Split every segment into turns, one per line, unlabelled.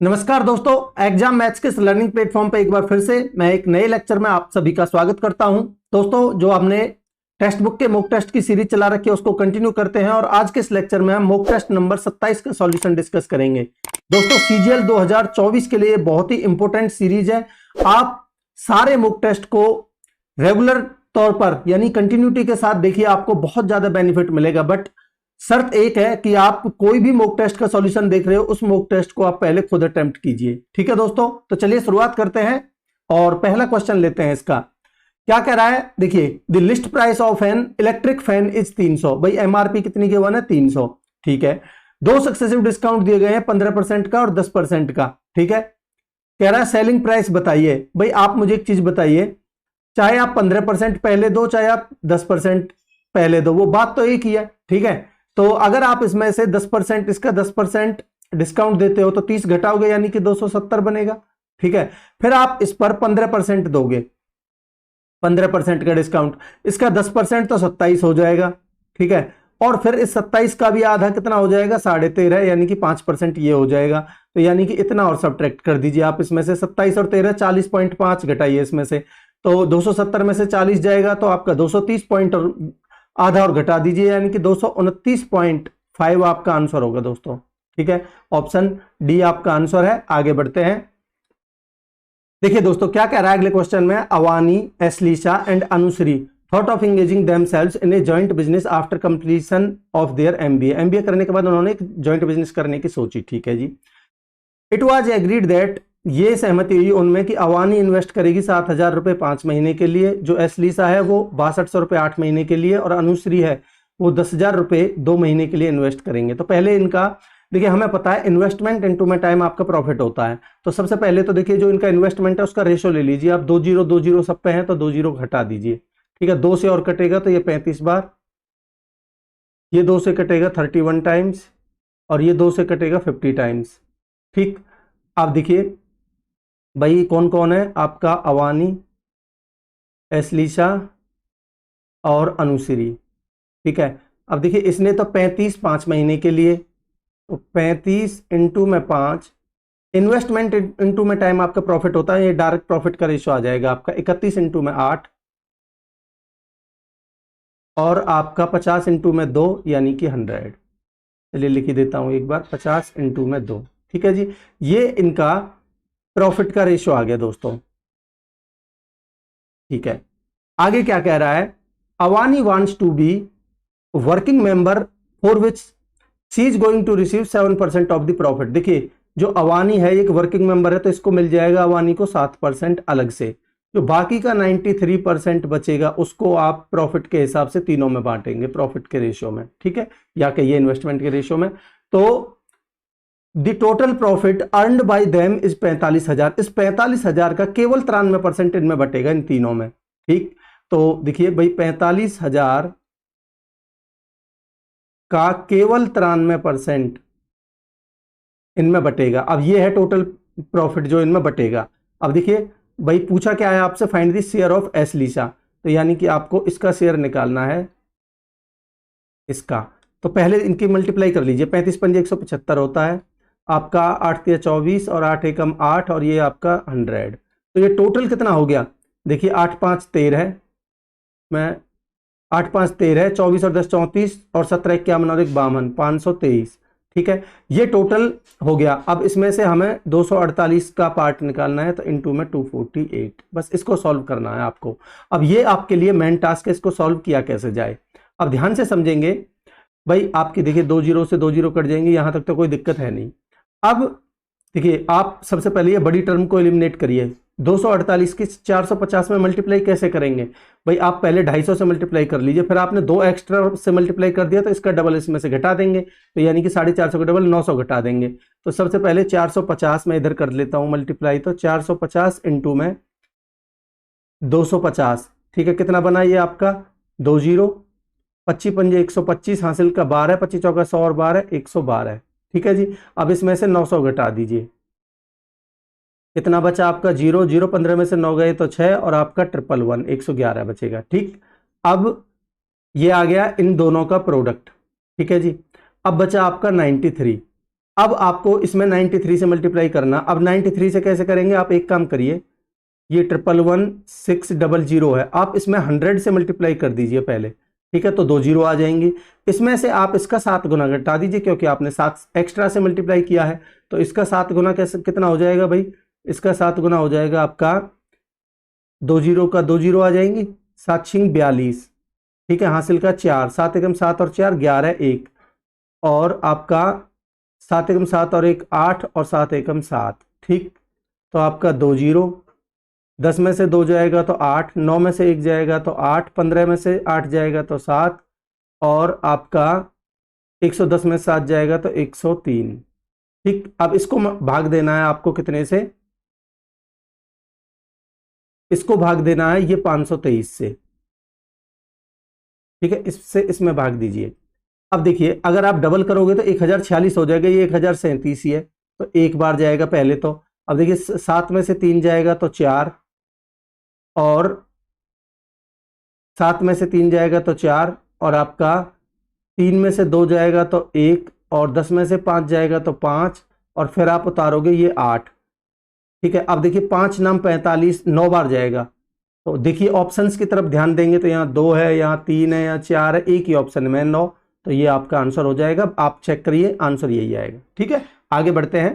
नमस्कार दोस्तों, exam maths के इस लर्निंग प्लेटफॉर्म पर एक बार फिर से मैं एक नए लेक्चर में आप सभी का स्वागत करता हूं। दोस्तों, जो हमने टेक्स्ट बुक के मॉक टेस्ट की सीरीज चला रखी है उसको कंटिन्यू करते हैं और आज के इस लेक्चर में हम मॉक टेस्ट नंबर 27 का सॉल्यूशन डिस्कस करेंगे। दोस्तों, सीजीएल 2024 के लिए बहुत ही इंपॉर्टेंट सीरीज है। आप सारे मॉक टेस्ट को रेगुलर तौर पर यानी कंटिन्यूटी के साथ देखिए, आपको बहुत ज्यादा बेनिफिट मिलेगा। बट शर्त एक है कि आप कोई भी मॉक टेस्ट का सॉल्यूशन देख रहे हो, उस मॉक टेस्ट को आप पहले खुद अटेम्प्ट कीजिए। ठीक है दोस्तों, तो चलिए शुरुआत करते हैं और पहला क्वेश्चन लेते हैं। इसका क्या कह रहा है, देखिए, the list price of an electric fan is 300। भाई एमआरपी कितनी के वन है, 300। ठीक है, दो सक्सेसिव डिस्काउंट दिए गए हैं, 15% का और 10% का। ठीक है, कह रहा है सेलिंग प्राइस बताइए। भाई आप मुझे एक चीज बताइए, चाहे आप 15% पहले दो चाहे आप 10% पहले दो, वो बात तो एक ही है। ठीक है, तो अगर आप इसमें से 10% इसका 10% डिस्काउंट देते हो तो 30 घटाओगे यानी कि 270 बनेगा। ठीक है, फिर आप इस पर 15% दोगे, 15% का डिस्काउंट, इसका 10% तो 27 हो जाएगा। ठीक है, और फिर इस 27 का भी आधा कितना हो जाएगा, 13.5, यानी कि 5% ये हो जाएगा। तो यानी कि इतना और सब्ट्रैक्ट कर दीजिए आप इसमें से, 27 और 13, 40.5 घटाइए इसमें से, तो 270 में से 40 जाएगा तो आपका 230 पॉइंट और आधा और घटा दीजिए, यानी कि 229.5 आपका आंसर होगा दोस्तों। ठीक है, ऑप्शन डी आपका आंसर है। आगे बढ़ते हैं। देखिए दोस्तों, क्या कह रहा है अगले क्वेश्चन में, अवानी, एस्लीशा and Anushree thought of engaging themselves in a joint business after completion of their MBA. MBA करने के बाद उन्होंने एक जॉइंट बिजनेस करने की सोची। ठीक है जी, इट वॉज एग्रीड दैट, ये सहमति हुई उनमें कि अवानी इन्वेस्ट करेगी 7,000 रुपए 5 महीने के लिए, जो एस्लीसा है वो 6200 रुपए 8 महीने के लिए, और अनुश्री है वो 10,000 रुपए 2 महीने के लिए इन्वेस्ट करेंगे। तो पहले इनका देखिए, हमें पता है इन्वेस्टमेंट इनटू में टाइम आपका प्रॉफिट होता है। तो सबसे पहले तो देखिए, जो इनका इन्वेस्टमेंट है उसका रेशो ले लीजिए आप, 2 0 सब पे है तो 2 0 घटा दीजिए। ठीक है, 2 से और कटेगा तो ये 35 बार, ये 2 से कटेगा 31 टाइम्स, और ये 2 से कटेगा 50 टाइम्स। ठीक, आप देखिए भाई कौन कौन है आपका, अवानी, एस्लीशा और अनुश्री। ठीक है, अब देखिए इसने तो 35 5 महीने के लिए, तो 35 इंटू में 5, इन्वेस्टमेंट इंटू में टाइम आपका प्रॉफिट होता है, ये डायरेक्ट प्रॉफिट का रेशो आ जाएगा आपका 31 इंटू में 8, और आपका 50 इंटू में 2 यानी कि 100। चलिए लिख ही देता हूं एक बार, 50 इंटू में 2। ठीक है जी, ये इनका प्रॉफिट का रेशो आ गया दोस्तों। ठीक है, आगे क्या कह रहा है, Avani wants to be working member for which she is going to receive 7% of the profit. देखिए, जो अवानी है एक वर्किंग मेंबर है तो इसको मिल जाएगा अवानी को 7% अलग से, जो बाकी का 93% बचेगा उसको आप प्रॉफिट के हिसाब से तीनों में बांटेंगे, प्रॉफिट के रेशियो में। ठीक है, या कहिए इन्वेस्टमेंट के रेशियो में। तो the total profit earned bye them is 45,000। इस 45,000 का केवल 93% इनमें बटेगा, इन तीनों में। ठीक, तो देखिए भाई 45,000 का केवल 93% इनमें बटेगा। अब ये है टोटल प्रॉफिट जो इनमें बटेगा। अब देखिए भाई पूछा क्या है आपसे, फाइंड द शेयर ऑफ एस्लीशा, तो यानी कि आपको इसका शेयर निकालना है, इसका। तो पहले इनकी मल्टीप्लाई कर लीजिए, 35 पंजे 175 होता है आपका, 8 या 24 और 8 एकम 8, और ये आपका 100। तो ये टोटल कितना हो गया, देखिए 8 5 13, मैं 8 5 13, 24 और 10 34, और 17 51 और 1 52, 523। ठीक है, ये टोटल हो गया। अब इसमें से हमें 248 का पार्ट निकालना है, तो इनटू में 248, बस इसको सॉल्व करना है आपको। अब ये आपके लिए मेन टास्क है, इसको सॉल्व किया कैसे जाए। अब ध्यान से समझेंगे भाई, आपकी देखिए 2 0 से 2 0 कट जाएंगे, यहां तक तो कोई दिक्कत है नहीं। अब देखिए, आप सबसे पहले ये बड़ी टर्म को एलिमिनेट करिए। 248 की 450 में मल्टीप्लाई कैसे करेंगे, भाई आप पहले 250 से मल्टीप्लाई कर लीजिए, फिर आपने 2 एक्स्ट्रा से मल्टीप्लाई कर दिया तो इसका डबल इसमें से घटा देंगे, तो यानी कि 450 का डबल 900 घटा देंगे। तो सबसे पहले 450 में इधर कर लेता हूं मल्टीप्लाई, तो 450 इंटू में 250। ठीक है, कितना बना ये आपका, 2 0, 25 पंजे 125 हासिल का 12, 25 चौका 100 और 12 112। ठीक है जी, अब इसमें से 900 घटा दीजिए, कितना बचा आपका, 0 0, 15 में से 9 गए तो 6, और आपका 111 111 बचेगा। ठीक, अब ये आ गया इन दोनों का प्रोडक्ट। ठीक है जी, अब बचा आपका 93। अब आपको इसमें 93 से मल्टीप्लाई करना। अब 93 से कैसे करेंगे, आप एक काम करिए, ये 111600 है, आप इसमें 100 से मल्टीप्लाई कर दीजिए पहले, ठीक है, तो 2 जीरो आ जाएंगी। इसमें से आप इसका 7 गुना घटा दीजिए, क्योंकि आपने 7 एक्स्ट्रा से मल्टीप्लाई किया है, तो इसका 7 गुना कैसे कितना हो जाएगा भाई, इसका 7 गुना हो जाएगा आपका 2 जीरो का 2 जीरो आ जाएंगी, 7 छिंग 42, ठीक है, हासिल का 4, 7 एकम 7 और 4 11 1, और आपका 7 एकम 7 और 1 8 और 7 एकम 7, ठीक, तो आपका 2 जीरो, 10 में से 2 जाएगा तो 8, 9 में से 1 जाएगा तो 8, 15 में से 8 जाएगा तो 7, और आपका 110 में 7 जाएगा तो 103, ठीक। अब इसको भाग देना है आपको कितने से, इसको भाग देना है ये 523 से, ठीक है, इससे इसमें भाग दीजिए। अब देखिए अगर आप डबल करोगे तो 1046 हो जाएगा, ये 1037 ही है, तो एक बार जाएगा पहले तो। अब देखिए 7 में से 3 जाएगा तो 4, और 7 में से 3 जाएगा तो 4, और आपका 3 में से 2 जाएगा तो 1, और 10 में से 5 जाएगा तो 5, और फिर आप उतारोगे ये 8, ठीक है। अब देखिए 5 नाम 45 9 बार जाएगा, तो देखिए ऑप्शंस की तरफ ध्यान देंगे तो यहाँ 2 है, यहाँ 3 है, यहाँ 4 है, एक ही ऑप्शन में 9, तो ये आपका आंसर हो जाएगा। आप चेक करिए आंसर यही आएगा, ठीक है। आगे बढ़ते हैं,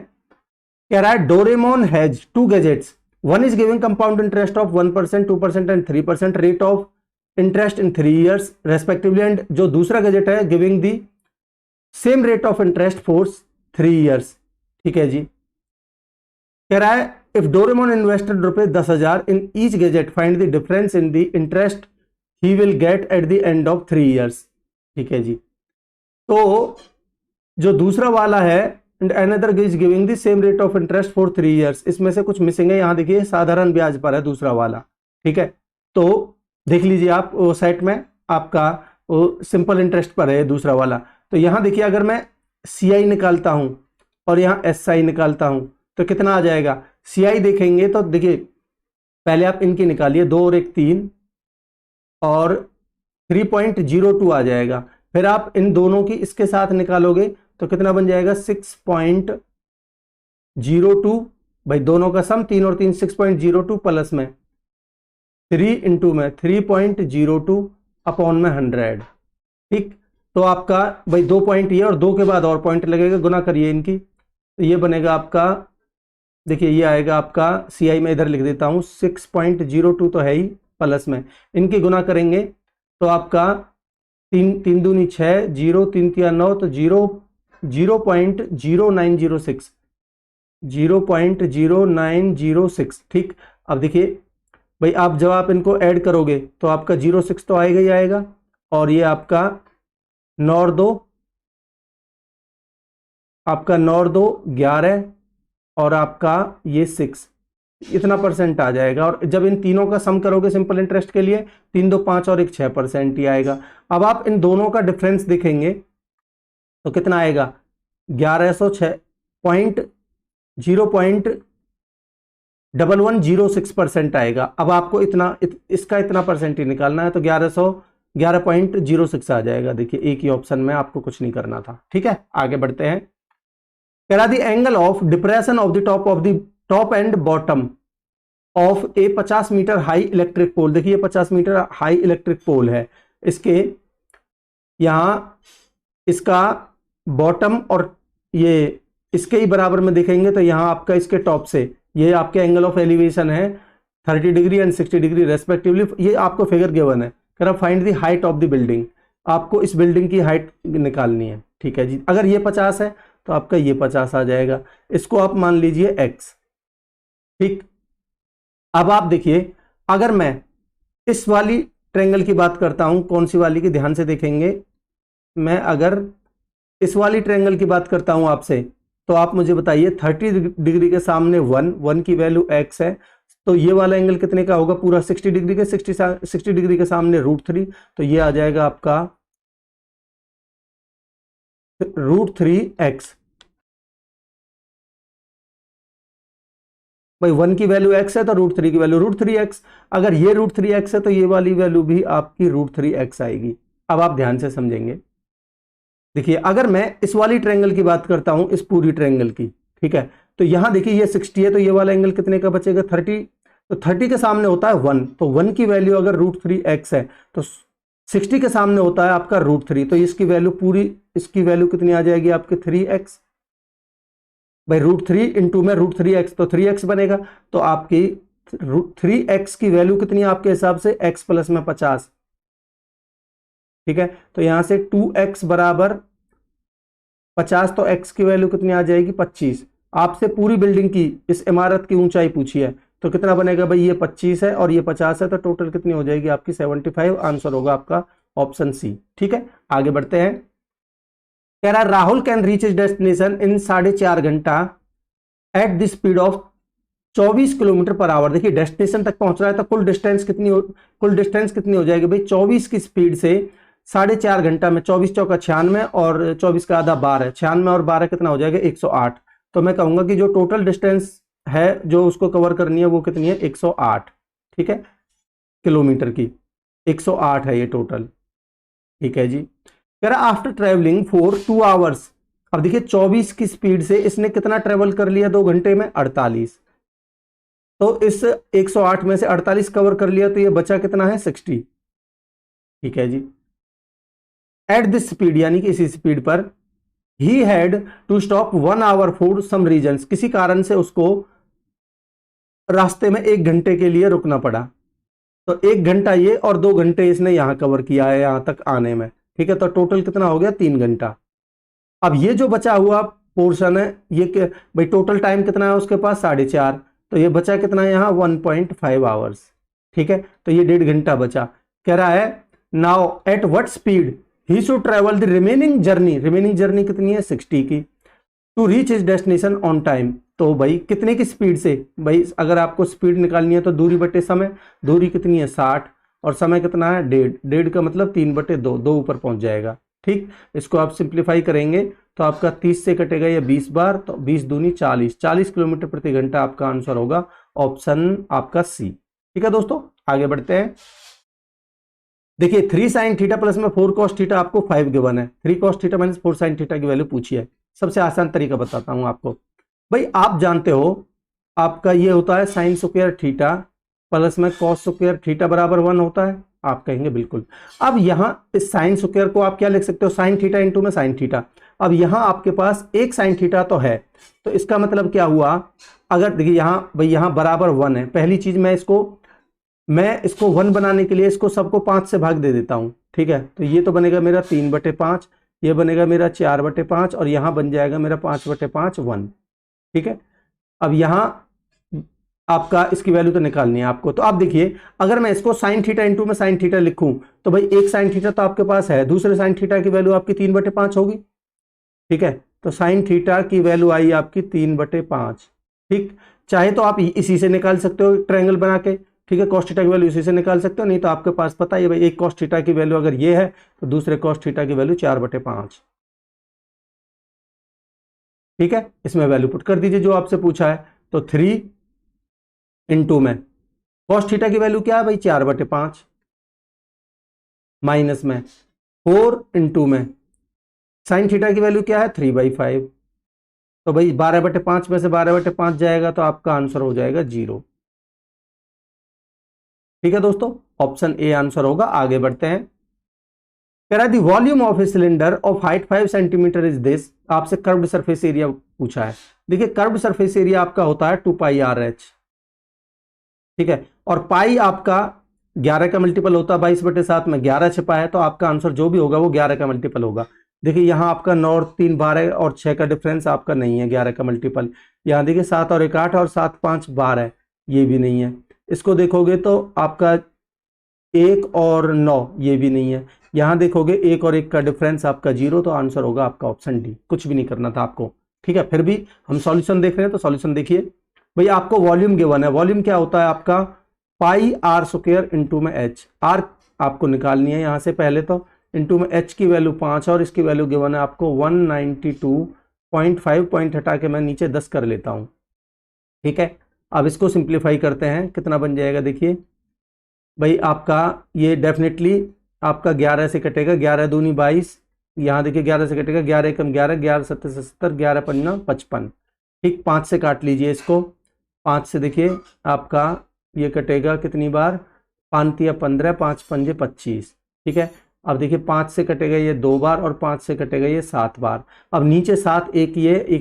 कह रहा है Doraemon has 2 gadgets, one is giving compound interest of 1%, 2% and 3% rate of interest in 3 years respectively, and जो दूसरा गैजेट है giving the same rate of interest for 3 years, ठीक है जी। कह रहा है if Doraemon invested ₹10,000 in each gadget, find the difference in the interest he will get at the end of 3 years, ठीक है जी। तो जो दूसरा वाला है and another is giving the same rate of interest for 3 years, इसमें से कुछ मिसिंग है, यहां देखिए साधारण ब्याज पर है दूसरा वाला, ठीक है। तो देख लीजिए आप वो सेट में आपका वो सिंपल इंटरेस्ट पर है दूसरा वाला। तो यहां देखिए अगर मैं CI निकालता हूं और यहां SI निकालता हूं तो कितना आ जाएगा, CI देखेंगे तो देखिए पहले आप इनकी निकालिए, 2 और 1 3, और 3.02 आ जाएगा, फिर आप इन दोनों की इसके साथ निकालोगे तो कितना बन जाएगा 6.02, भाई दोनों का सम 3 और 3 6.02 प्लस में 3 इंटू में 3.02 अपॉन में 100, ठीक। तो आपका भाई 2 पॉइंट ये और 2 के बाद और पॉइंट लगेगा, गुना करिए इनकी, तो ये बनेगा आपका, देखिए ये आएगा आपका CI में इधर लिख देता हूं 6.02 तो है ही, प्लस में इनकी गुना करेंगे तो आपका 3 3 दूनी 6, 0 3 3 9, तो 0.0906, ठीक। अब देखिए भाई आप जब आप इनको ऐड करोगे तो आपका 06 तो आएगा ही आएगा, और ये आपका नॉर 2 11, और आपका ये 6, इतना परसेंट आ जाएगा। और जब इन तीनों का सम करोगे सिंपल इंटरेस्ट के लिए 3 2 5 और 1 6% ही आएगा। अब आप इन दोनों का डिफरेंस देखेंगे तो कितना आएगा, 0.1106% आएगा। अब आपको इतना इसका इतना परसेंट ही निकालना है, तो 1111.06 आ जाएगा। देखिए एक ही ऑप्शन में, आपको कुछ नहीं करना था, ठीक है। आगे बढ़ते हैं, कह रहा the angle of depression of the top and bottom of a 50 metre high electric pole, देखिए 50 मीटर हाई इलेक्ट्रिक पोल है, इसके यहां इसका बॉटम और ये इसके ही बराबर में देखेंगे तो यहां आपका इसके टॉप से ये आपके एंगल ऑफ एलिवेशन है 30 डिग्री एंड 60 डिग्री रेस्पेक्टिवली। ये आपको फिगर गिवन है, कह रहा find the height of the building, आपको इस बिल्डिंग की हाइट निकालनी है, ठीक है जी। अगर ये 50 है तो आपका ये 50 आ जाएगा, इसको आप मान लीजिए x, ठीक। अब आप देखिए अगर मैं इस वाली ट्रायंगल की बात करता हूं, कौन सी वाली की, ध्यान से देखेंगे, मैं अगर इस वाली ट्रायंगल की बात करता हूं आपसे, तो आप मुझे बताइए 30 डिग्री के सामने 1 की वैल्यू x है, तो ये वाला एंगल कितने का होगा, पूरा 60 डिग्री के 60 डिग्री के सामने √3, तो ये आ जाएगा आपका √3x। भाई 1 की वैल्यू x है तो √3 की वैल्यू √3x, अगर ये √3x है तो ये वाली वैल्यू भी आपकी √3x आएगी। अब आप ध्यान से समझेंगे, देखिए अगर मैं इस वाली ट्रायंगल की बात करता हूं, इस पूरी ट्रायंगल की, ठीक है, तो यहां देखिए ये 60 है, तो ये वाला एंगल कितने का बचेगा 30। तो 30 के सामने होता है 1, तो 1 की वैल्यू अगर √3x है तो 60 के सामने होता है आपका √3, तो इसकी वैल्यू पूरी, इसकी वैल्यू कितनी आ जाएगी आपके 3x भाई, √3 इंटू में √3x तो 3x बनेगा। तो आपकी 3x की वैल्यू कितनी है आपके हिसाब से, x प्लस में 50, ठीक है। तो यहां से 2x बराबर 50, तो x की वैल्यू कितनी आ जाएगी 25। आपसे पूरी बिल्डिंग की, इस इमारत की ऊंचाई पूछी है, तो कितना बनेगा भाई, ये 25 है और ये 50 है, तो टोटल कितनी हो जाएगी आपकी 75। आंसर होगा आपका ऑप्शन सी, ठीक है। आगे बढ़ते हैं। कह रहा है Rahul can reach his destination in 4.5 घंटा at the speed of 24 kilometre per hour. देखिए डेस्टिनेशन तक पहुंच रहा है तो कुल डिस्टेंस कितनी हो जाएगी भाई, 24 की स्पीड से 4.5 घंटा में, 24 चौका 96 और 24 का आधा 12, 96 और 12 कितना हो जाएगा 108। तो मैं कहूंगा कि जो टोटल डिस्टेंस है जो उसको कवर करनी है वो कितनी है 108, ठीक है, किलोमीटर की 108 है ये टोटल, ठीक है जी। कह रहा आफ्टर ट्रेवलिंग फॉर 2 आवर्स, अब देखिए 24 की स्पीड से इसने कितना ट्रेवल कर लिया 2 घंटे में 48, तो इस 108 में से 48 कवर कर लिया, तो ये बचा कितना है 60, ठीक है जी। एट दिस स्पीड यानी कि इसी स्पीड पर ही had to stop 1 hour for some reasons, किसी कारण से उसको रास्ते में 1 घंटे के लिए रुकना पड़ा। तो 1 घंटा ये और 2 घंटे इसने यहां कवर किया है यहां तक आने में, ठीक है। तो टोटल कितना हो गया 3 घंटा। अब ये जो बचा हुआ पोर्शन है ये भाई टोटल टाइम कितना है उसके पास 4.5, तो ये बचा कितना है यहाँ 1.5 आवर्स, ठीक है। तो ये 1.5 घंटा बचा। कह रहा है now at what speed he should travel the remaining journey कितनी है 60 की, to reach his destination on time. तो भाई कितने की स्पीड से, भाई अगर आपको स्पीड निकालनी है तो दूरी बटे समय, दूरी कितनी है 60 और समय कितना है 1.5 का मतलब 3/2, 2 ऊपर पहुंच जाएगा, ठीक। इसको आप सिंप्लीफाई करेंगे तो आपका 30 से कटेगा ये 20 बार, तो 20 दूनी 40 किलोमीटर प्रति घंटा आपका आंसर होगा ऑप्शन आपका सी, ठीक है दोस्तों। आगे बढ़ते हैं। देखिए 3 sin थीटा प्लस में 4 cos थीटा आपको 5 गिवन है, 3 cos theta minus 4 sin theta की वैल्यू पूछी है। सबसे आसान तरीका बताता हूं आपको, भाई आप जानते हो आपका ये होता है साइन स्क्वायर थीटा प्लस में कॉस स्क्वायर थीटा बराबर 1 होता है, आप कहेंगे बिल्कुल। अब यहां इस साइन स्क्वायर को आप क्या लिख सकते हो, साइन थीटा इंटू में साइन थीटा। अब यहां आपके पास एक साइन थीटा तो है, तो इसका मतलब क्या हुआ, अगर देखिए यहां भाई यहां बराबर 1 है, पहली चीज मैं इसको 1 बनाने के लिए इसको सबको 5 से भाग दे देता हूं, ठीक है। तो ये तो बनेगा मेरा 3/5, ये बनेगा मेरा 4/5 और यहां बन जाएगा मेरा 5/5 1, ठीक है। अब यहां आपका इसकी वैल्यू तो निकालनी है आपको, तो आप देखिए अगर मैं इसको साइन थीटा इंटू में साइन थीटा लिखूं तो भाई एक साइन थीटा तो आपके पास है, दूसरे साइन थीटा की वैल्यू आपकी 3/5 होगी, ठीक है। तो साइन थीटा की वैल्यू आई आपकी 3/5, ठीक। चाहे तो आप इसी से निकाल सकते हो ट्रायंगल बना के, ठीक है, कॉस थीटा की वैल्यू इसी से निकाल सकते हो, नहीं तो आपके पास पता है भाई एक कॉस थीटा की वैल्यू अगर ये है तो दूसरे कॉस थीटा की वैल्यू 4/5, ठीक है। इसमें वैल्यू पुट कर दीजिए जो आपसे पूछा है, तो 3 इंटू में कॉस थीटा की वैल्यू क्या है भाई 4/5 माइनस में 4 इंटू में साइन थीटा की वैल्यू क्या है 3/5, तो भाई 12/5 में से 12/5 जाएगा तो आपका आंसर हो जाएगा 0, ठीक है दोस्तों, ऑप्शन ए आंसर होगा। आगे बढ़ते हैं। कह रहा है the volume of a cylinder of height 5 centimetre is this, आपसे कर्व्ड सरफेस एरिया पूछा है। देखिए कर्व्ड सरफेस एरिया आपका होता है 2πr/h, ठीक है, और पाई आपका 11 का मल्टीपल होता है, 22/7 में 11 छिपा है, तो आपका आंसर जो भी होगा वो 11 का मल्टीपल होगा। देखिए यहां आपका 9 और 3 12 और 6 का डिफरेंस आपका नहीं है 11 का मल्टीपल। यहां देखिए 7 और 1 8 और 7 5 12, ये भी नहीं है। इसको देखोगे तो आपका 1 और 9 ये भी नहीं है। यहां देखोगे 1 और 1 का डिफरेंस आपका 0, तो आंसर होगा आपका ऑप्शन डी। कुछ भी नहीं करना था आपको, ठीक है। फिर भी हम सॉल्यूशन देख रहे हैं तो सॉल्यूशन देखिए। भाई आपको वॉल्यूम गिवन है, वॉल्यूम क्या होता है आपका πr² इंटू में h, आर आपको निकालनी है यहां से पहले तो, इंटू में h की वैल्यू 5 और इसकी वैल्यू गिवन है आपको 192.5, पॉइंट हटा के मैं नीचे 10 कर लेता हूं, ठीक है। अब इसको सिंप्लीफाई करते हैं, कितना बन जाएगा देखिए भाई आपका ये डेफिनेटली आपका 11 से कटेगा, 11 दूनी 22 यहाँ देखिए 11 से कटेगा, 11 एकम 11, 11 सत्तर 70, 11 पंजा 55, ठीक। 5 से काट लीजिए इसको, 5 से देखिए आपका ये कटेगा कितनी बार, 5 या 15, 5 पंजे 25, ठीक है। अब देखिए 5 से कटेगा ये 2 बार और 5 से कटेगा ये 7 बार। अब नीचे 7, एक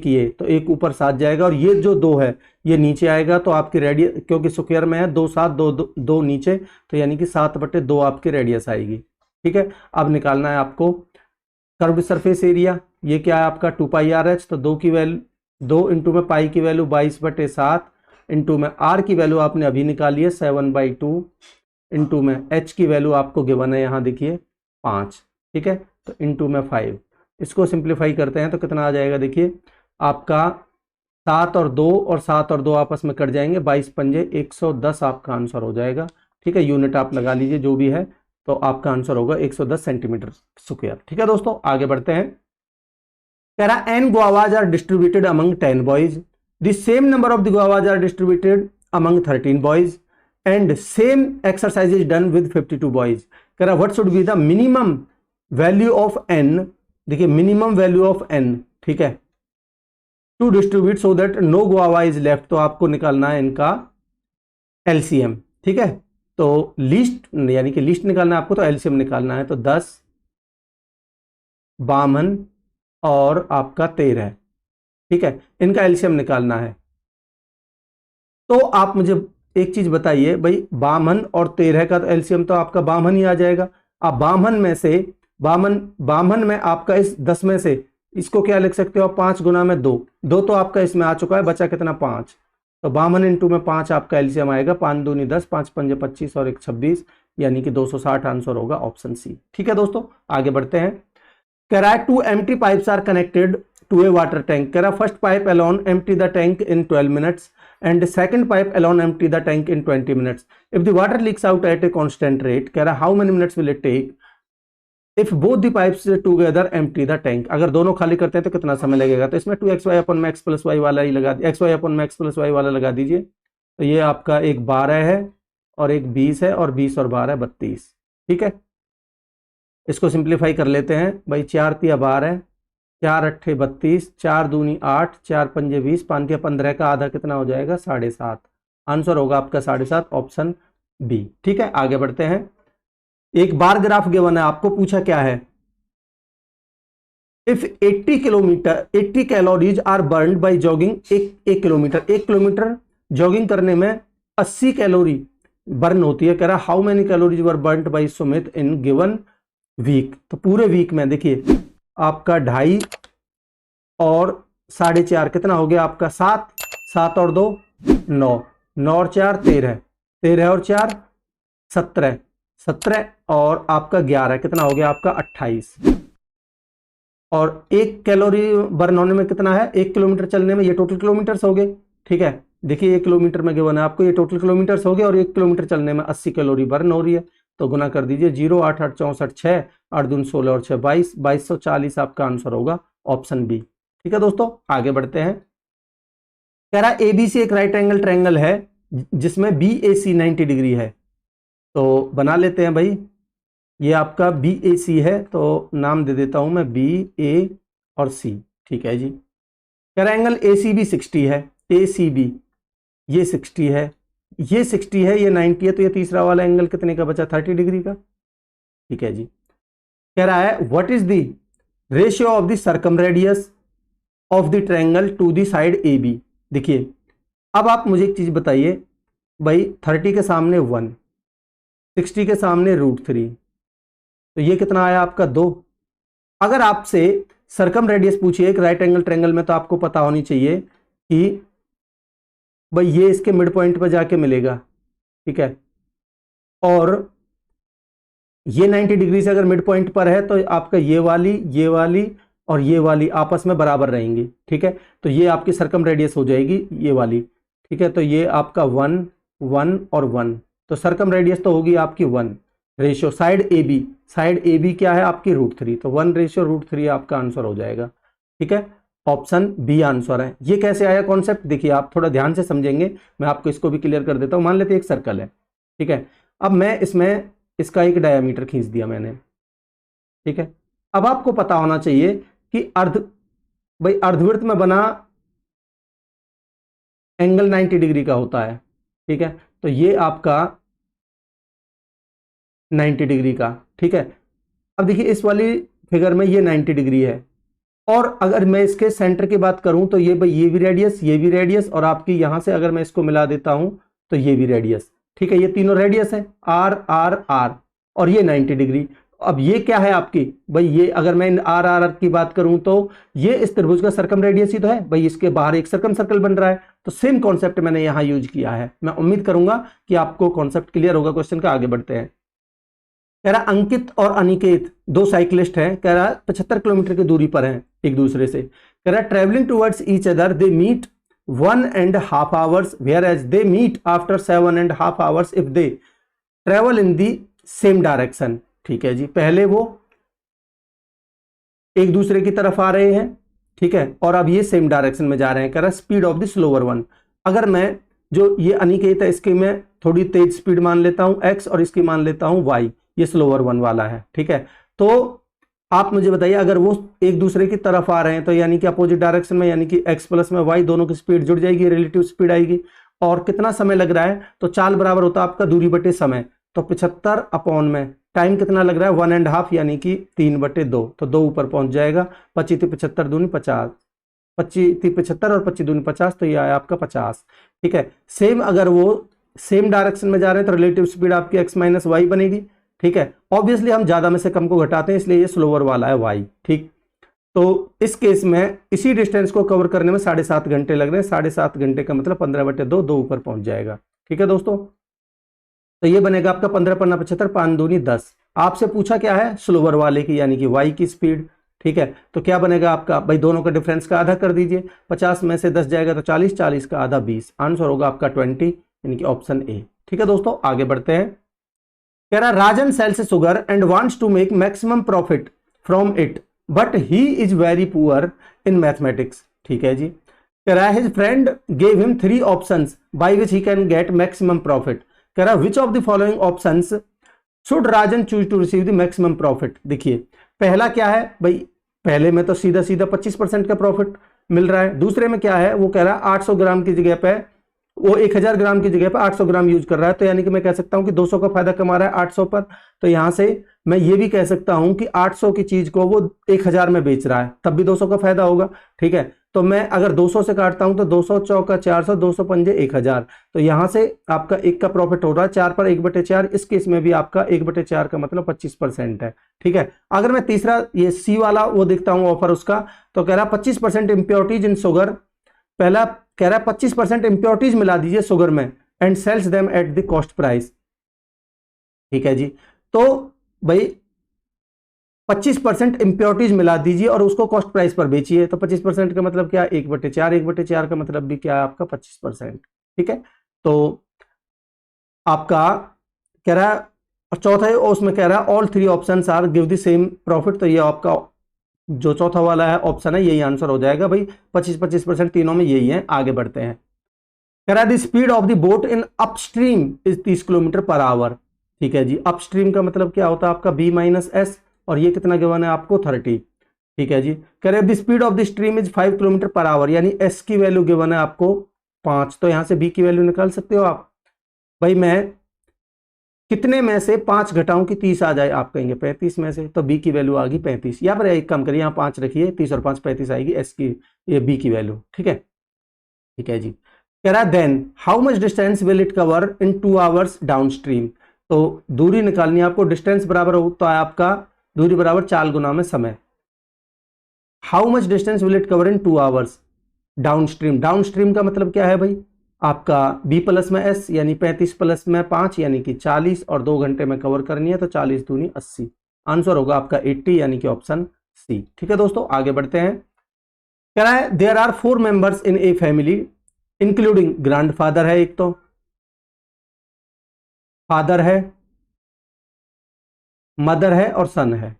ये, तो एक ऊपर 7 जाएगा और ये जो 2 है ये नीचे आएगा, तो आपकी रेडियस, क्योंकि स्क्वायर में है 2 7 2 2 नीचे, तो यानी कि 7/2 आपकी रेडियस आएगी, ठीक है। अब निकालना है आपको कर्व्ड सरफेस एरिया, ये क्या है आपका 2πRh, तो 2 की वैल्यू 2 इंटू में पाई की वैल्यू 22/7 इंटू में आर की वैल्यू आपने अभी निकाली है 7/2 इंटू में एच की वैल्यू आपको गिवन है यहाँ देखिए 5, ठीक है। तो इंटू में 5, इसको सिंप्लीफाई करते हैं तो कितना आ जाएगा, देखिए आपका 7 और 2 और 7 और 2 आपस में कट जाएंगे, 22 पंजे 110 आपका आंसर हो जाएगा, ठीक है। यूनिट आप लगा लीजिए जो भी है, तो आपका आंसर होगा 110 सेंटीमीटर स्क्वायर, ठीक है दोस्तों। आगे बढ़ते हैं, कह रहा n guavas are distributed among 10 boys, the same number of the guavas are distributed among 13 boys and same exercise is done with 52 boys. कह रहा what should be the minimum value of n, देखिए minimum value of n, ठीक है, to distribute so that no guava is left. तो आपको निकालना है इनका एलसीएम, ठीक है। तो लिस्ट यानी कि लिस्ट निकालना है आपको, तो एलसीएम निकालना है, तो 10 52 और आपका 13, ठीक है, इनका एलसीएम निकालना है। तो आप मुझे एक चीज बताइए भाई, 52 और 13 का तो एलसीएम तो आपका 52 ही आ जाएगा। आप 52 में से 52 में आपका इस 10 में से इसको क्या लिख सकते हो, 5 गुना में 2 तो आपका इसमें आ चुका है, बचा कितना 5, तो 52 इंटू में 5 आपका एलसीएम आएगा, 5 दूनी 10, 5 पंजे 25 और 1 26, यानी कि 260 आंसर होगा ऑप्शन सी, ठीक है दोस्तों। आगे बढ़ते हैं, कह रहा है 2 empty pipes are connected to a water tank। कह रहा first pipe alone empty the tank in 12 minutes and second pipe alone empty the tank in 20 minutes। if the water leaks out at a constant rate, कह रहा how many minutes will it take if both the pipes together empty the tank। अगर दोनों खाली करते हैं तो कितना समय लगेगा, तो इसमें 2xy/x + y वाला ही लगा, xy/x + y वाला लगा दीजिए। तो ये आपका एक 12 है और एक 20 है, और 20 और 12 32, ठीक है। इसको सिंप्लीफाई कर लेते हैं भाई, 4 तिया 12, 4 अट्ठे 32, 4 दूनी 8, 4 पंजे 20, 5 तिया 15 का आधा कितना हो जाएगा 7.5, आंसर होगा आपका 7.5 ऑप्शन बी, ठीक है। आगे बढ़ते हैं, एक बार ग्राफ गिवन है, आपको पूछा क्या है, if 80 calories are burned by jogging, 1 kilometre jogging करने में 80 कैलोरी बर्न होती है। कह रहा how many calories were burned by Sumit in given week. तो पूरे वीक में देखिए आपका 2.5 और 4.5 कितना हो गया आपका 7, 7 और 2 9, 9 और 4 13, 13 और 4 17, 17 और आपका 11 कितना हो गया आपका 28, और 1 कैलोरी बर्न होने में कितना है, 1 किलोमीटर चलने में, ये टोटल किलोमीटर्स हो गए, ठीक है। देखिए 1 किलोमीटर में गिवन है आपको, ये टोटल किलोमीटर्स हो गए, और 1 किलोमीटर चलने में 80 कैलोरी बर्न हो रही है, तो गुना कर दीजिए 0 8 8 64 6 8 दून 16 और 6 22, 2240 आपका आंसर होगा ऑप्शन बी, ठीक है दोस्तों। आगे बढ़ते हैं, कह रहा एबीसी एक राइट एंगल ट्रायंगल है जिसमें बीएसी 90 डिग्री है। तो बना लेते हैं भाई, ये आपका बीएसी है, तो नाम दे देता हूं मैं बी ए और सी, ठीक है जी। कह रहा एंगल एसीबी 60 है, एसीबी ये 60 है, ये 60 है, ये 90 है, तो ये तीसरा वाला एंगल कितने का बचा 30 डिग्री का, ठीक है जी। कह रहा है what is the ratio of the circum radius of the triangle to the side a b. देखिए अब आप मुझे एक चीज बताइए भाई, 30 के सामने 1, 60 के सामने √3, तो ये कितना आया आपका 2। अगर आपसे सर्कम रेडियस पूछिए एक राइट एंगल ट्रायंगल में, तो आपको पता होनी चाहिए कि भाई ये इसके मिड पॉइंट पर जाके मिलेगा, ठीक है, और ये 90 डिग्री से अगर मिड पॉइंट पर है तो आपका ये वाली और ये वाली आपस में बराबर रहेंगी, ठीक है। तो ये आपकी सर्कम रेडियस हो जाएगी ये वाली, ठीक है। तो ये आपका 1 1 और 1, तो सर्कम रेडियस तो होगी आपकी 1 रेशियो साइड ए बी क्या है आपकी √3, तो 1 रेशियो √3 आपका आंसर हो जाएगा, ठीक है। ऑप्शन बी आंसर है। ये कैसे आया कॉन्सेप्ट, देखिए आप थोड़ा ध्यान से समझेंगे, मैं आपको इसको भी क्लियर कर देता हूं। मान लेते हैं एक सर्कल है, ठीक है, अब मैं इसमें इसका एक डायमीटर खींच दिया मैंने, ठीक है, अब आपको पता होना चाहिए कि अर्धवृत्त में बना एंगल 90 डिग्री का होता है, ठीक है। तो ये आपका 90 डिग्री का, ठीक है। अब देखिए इस वाली फिगर में ये 90 डिग्री है, और अगर मैं इसके सेंटर की बात करूं तो ये भाई ये भी रेडियस और आपकी यहां से अगर मैं इसको मिला देता हूं तो ये भी रेडियस, ठीक है। ये तीनों रेडियस है, आर आर आर, और ये 90 डिग्री। अब ये क्या है आपकी भाई, ये अगर मैं आर आर आर की बात करूं तो ये इस त्रिभुज का सर्कम रेडियस ही तो है भाई, इसके बाहर एक सर्कम सर्कल बन रहा है। तो सेम कॉन्सेप्ट मैंने यहां यूज किया है। मैं उम्मीद करूंगा कि आपको कॉन्सेप्ट क्लियर होगा क्वेश्चन का। आगे बढ़ते हैं। कह रहा अंकित और अनिकेत दो साइकिलिस्ट हैं, कह रहा 75 किलोमीटर की दूरी पर हैं एक दूसरे से। कह रहा travelling towards each other they meet 1.5 hours whereas they meet after 7.5 hours if they travel in the same direction। ठीक है जी, पहले वो एक दूसरे की तरफ आ रहे हैं, ठीक है, और अब ये सेम डायरेक्शन में जा रहे हैं। कह रहा speed of the slower one. अगर मैं जो ये अनिकेत है इसकी मैं थोड़ी तेज स्पीड मान लेता हूं x और इसकी मान लेता हूं y, ये स्लोअर वन वाला है, ठीक है। तो आप मुझे बताइए अगर वो एक दूसरे की तरफ आ रहे हैं तो यानी कि अपोजिट डायरेक्शन में, यानी कि x प्लस में y दोनों की स्पीड जुड़ जाएगी, रिलेटिव स्पीड आएगी। और कितना समय लग रहा है, तो चाल बराबर होता है आपका दूरी बटे समय। तो 75 अपॉन में टाइम कितना लग रहा है 1.5 यानी कि 3/2, तो 2 ऊपर पहुंच जाएगा। 25 75 दूनी 50, 25 75 और 25 दूनी 50, तो ये आया आपका 50, ठीक है। सेम अगर वो सेम डायरेक्शन में जा रहे हैं तो रिलेटिव स्पीड आपकी x माइनस वाई बनेगी, ठीक है। ऑब्वियसली हम ज्यादा में से कम को घटाते हैं, इसलिए ये स्लोअर वाला है y, ठीक। तो इस केस में इसी डिस्टेंस को कवर करने में 7.5 घंटे लग रहे हैं। 7.5 घंटे का मतलब 15/2, 2 ऊपर पहुंच जाएगा, ठीक है दोस्तों। तो ये बनेगा आपका 15 पन्ना 75, 5 दूनी 10। आपसे पूछा क्या है स्लोअर वाले की यानी कि y की स्पीड, ठीक है। तो क्या बनेगा आपका भाई, दोनों का डिफरेंस का आधा कर दीजिए। 50 में से 10 जाएगा तो 40, 40 का आधा 20, आंसर होगा आपका 20 यानी कि ऑप्शन ए, ठीक है दोस्तों। आगे बढ़ते हैं। कह रहा Rajan sells sugar and wants to make maximum profit from it but he is very poor in mathematics, ठीक है जी। कह रहा his friend gave him 3 options by which he can get maximum profit. कह रहा which of the following options should Rajan choose to receive the maximum profit. देखिए पहला क्या है भाई, पहले में तो सीधा सीधा 25% का प्रॉफिट मिल रहा है। दूसरे में क्या है, वो कह रहा है 800 ग्राम की जगह पे वो 1000 ग्राम की जगह पर 800 ग्राम यूज कर रहा है, तो यानी कि मैं कह सकता हूं कि 200 का फायदा कमा रहा है 800 पर। तो यहां से मैं ये भी कह सकता हूं कि 800 की चीज को वो 1000 में बेच रहा है, तब भी 200 का फायदा होगा, ठीक है। तो मैं अगर 200 से काटता हूं तो 200 चौका 400, 200 पंजे 1000, तो यहां से आपका 1 का प्रॉफिट हो रहा है 4 पर 1/4। इस केस में भी आपका 1/4 का मतलब 25% है, ठीक है। अगर मैं तीसरा ये सी वाला वो देखता हूं ऑफर उसका, तो कह रहा 25% इंप्योरिटीज इन शुगर। पहला कह रहा है 25% इंप्योरिटीज मिला दीजिए शुगर में and sells them at the cost price, ठीक है जी। तो भाई 25% इंप्योरिटीज मिला दीजिए और उसको कॉस्ट प्राइस पर बेचिए। तो 25% का मतलब क्या, 1/4, 1/4 का मतलब भी क्या है आपका 25%, ठीक है। तो आपका कह रहा है, और चौथा है उसमें कह रहा है all 3 options are give the same profit. तो ये आपका जो चौथा वाला है ऑप्शन है यही आंसर हो जाएगा भाई, 25% तीनों में यही है। आगे बढ़ते हैं। कह रहा है the speed of the boat in upstream is 30 kilometre per hour, ठीक है जी। अपस्ट्रीम का मतलब क्या होता है आपका b माइनस एस, और ये कितना गिवन है आपको 30, ठीक है जी। कह रहे हैं the speed of the stream is 5 kilometre per hour, यानी s की वैल्यू गिवन है आपको 5, तो यहां से b की वैल्यू निकाल सकते हो आप। भाई मैं कितने में से 5 घटाऊं कि 30 आ जाए, आप कहेंगे 35 में से, तो b की वैल्यू आ गई 35। यहाँ पर एक काम करिए, यहाँ 5 रखिए, 30 और 5 35 आएगी s की, ये b की वैल्यू, ठीक है, ठीक है जी। कह रहा है then how much distance will it cover in 2 hours down stream. तो दूरी निकालनी है आपको, डिस्टेंस बराबर होता है आपका दूरी बराबर 4 गुना में समय। How much distance will it cover in 2 hours down stream. Down stream का मतलब क्या है भाई, आपका b प्लस में s यानी 35 प्लस में 5 यानी कि 40, और 2 घंटे में कवर करनी है, तो 40 दूनी 80, आंसर होगा आपका 80 यानी कि ऑप्शन सी, ठीक है दोस्तों। आगे बढ़ते हैं। कह रहा है there are 4 members in a family including grandfather है, एक तो फादर है, मदर है और सन है,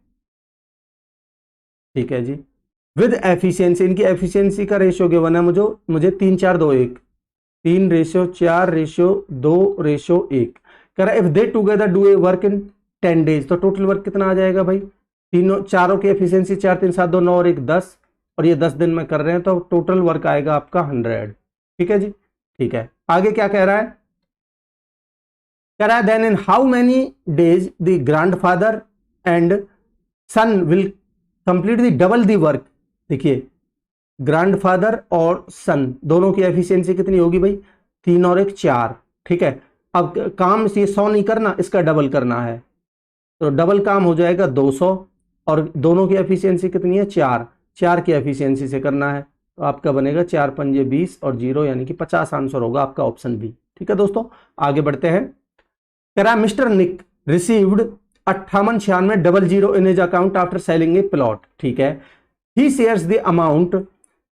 ठीक है जी। विद एफिशिएंसी, इनकी एफिशिएंसी का रेशियो गिवन है मुझे 3 4 2 1, 3:4:2:1। कह रहा है if they together do a work in 10 days, तो टोटल वर्क कितना आ जाएगा भाई तीनों चारों की एफिशिएंसी 4 3 7 2 9 और 1 10, और ये 10 दिन में कर रहे हैं तो टोटल वर्क आएगा आपका 100। ठीक है जी, ठीक है। आगे क्या कह रहा है, कह रहा है then in how many days the grandfather and son will complete the double the work. देखिए ग्रैंडफादर और सन दोनों की एफिशिएंसी कितनी होगी भाई, 3 और 1 4। ठीक है, अब काम ये 100 नहीं करना, इसका डबल करना है, तो डबल काम हो जाएगा 200, और दोनों की एफिशिएंसी कितनी है 4, 4 की एफिशिएंसी से करना है, तो आपका बनेगा 4 पंजे 20 और 0 यानी कि 50 आंसर होगा आपका ऑप्शन बी। ठीक है दोस्तों, आगे बढ़ते हैं। कह रहा है mister Nick received 5896 in his account after selling a plot. ठीक है, he shares the amount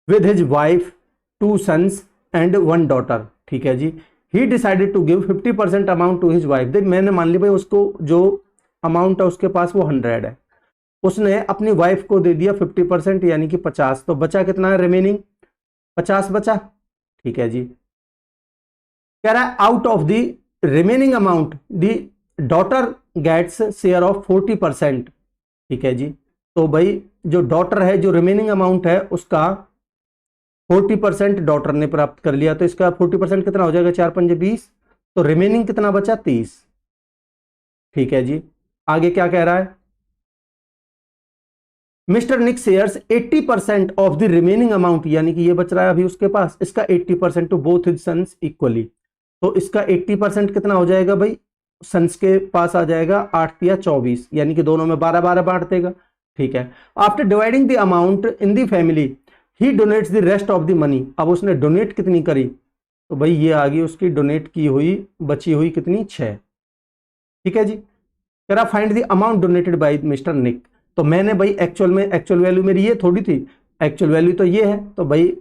with his wife, 2 sons and 1 daughter. ठीक है जी, he decided to give 50% amount to his wife. देख मैंने मान ली भाई उसको जो अमाउंट है उसके पास वो 100 है, उसने अपनी वाइफ को दे दिया 50% यानी कि 50, तो बचा कितना है रिमेनिंग, 50 बचा। ठीक है जी, कह रहा है out of the remaining amount the daughter gets share of 40%। ठीक है जी, तो भाई जो डॉटर है, जो रिमेनिंग अमाउंट है उसका 40% डॉटर ने प्राप्त कर लिया, तो इसका 40% कितना हो जाएगा, 4 पंजे 20, तो रिमेनिंग कितना बचा 30। ठीक है जी, आगे क्या कह रहा है, mister Nick shares 80% of the remaining amount, यानी कि ये बच रहा है अभी उसके पास, इसका 80% to both his sons equally, तो इसका 80% कितना हो जाएगा भाई, सन्स के पास आ जाएगा 8 या 24, यानी कि दोनों में 12-12 बांट देगा। ठीक है, after dividing the amount in the family he donates the rest of the money. अब उसने डोनेट कितनी करी, तो भाई ये आ गई उसकी डोनेट की हुई बची हुई कितनी 6। ठीक है जी, कह रहा find the amount donated by mister Nick. तो मैंने भाई एक्चुअल वैल्यू मेरी ये थोड़ी थी, एक्चुअल वैल्यू तो ये है, तो भाई